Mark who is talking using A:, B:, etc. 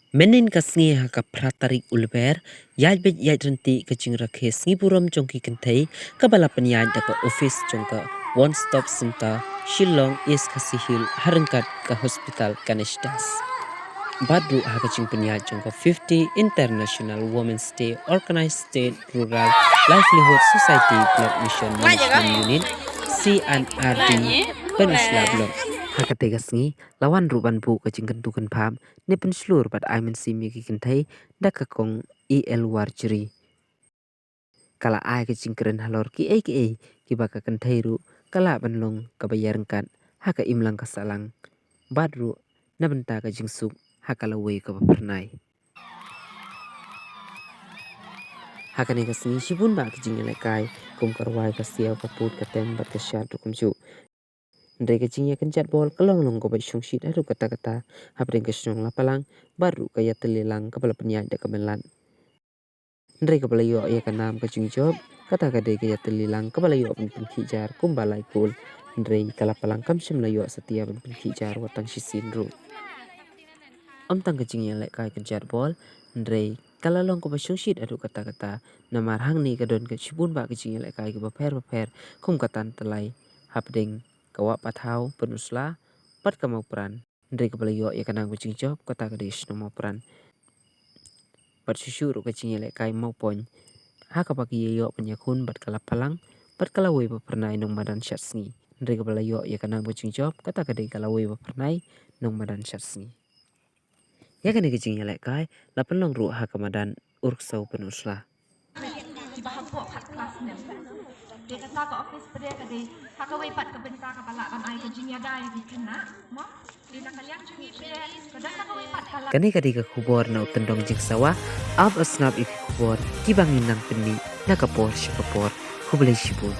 A: Menin ka sngi ha ka pratarik ulber, yaj bet yaj renti ka jing rakhe sngi burom jong kynthei ka balapan yaj da ka office jong ka one stop center Shillong East Kasihil harangkat ka hospital kanestas. Badru ha ka jing penyaj jong ka 50 International Women's Day Organized State Rural Livelihood Society Block Mission Management Unit CNRD Pynursla Block. Hakate gasngi lawan ruban bu ka jingkan tukan pam ne pen slur bat ai men sim yaki kentai da ka kong el warjeri kala ai ka jingkren halor ki ba ka kentai ru kala ban long ka bayar kan haka imlang ka salang badru na benta ka jingsuk hakala we ka pernai hakane gasngi shibun ba ka jingele kai kum karwai ka siaw ka put ka tem bat ka shat kum chu Ndai kecingnya kencat bol kelong long gobai syongshit aduh kata-kata habring kesyong lapalang baru kaya telilang kepala penyak dak kemelan. Ndai kepala yo ya kanam kecing job kata kadai kaya telilang kepala yo pen hijar kumbalai kul. Ndai kalapalang kamsyam la yo setia pen hijar watang sisin ru. Om tang kecingnya lek kai kencat bol ndai kalalong gobai syongshit aduh kata-kata namar hang ni kadon kecibun ba kecingnya lek kai ke baper kum katan telai habring kawak patau Pynursla pat kamau peran ndai kepala yo ya kanang kucing job kata kadis no mau peran pat susu ru kucing lek kai mau pon ha ka pagi yo penyakun bat kala palang pat kala we pernai nong madan syasngi ndai kepala yo ya kanang kucing job kata kadai kala we pernai nong madan syasngi ya kan kucing lek kai la penlong ru ha ka madan Urksew Pynursla
B: dia kata ke office pada kadi hak away pat ke bentar kepala kan ai ke jinya dai di kena mo di nak kalian cumi pada kadang hak away pat kala
A: kani kadi ka kubor na utendong jing sawa ab asngap ik kubor kibangin nang penni nakapor syakapor hublay shibun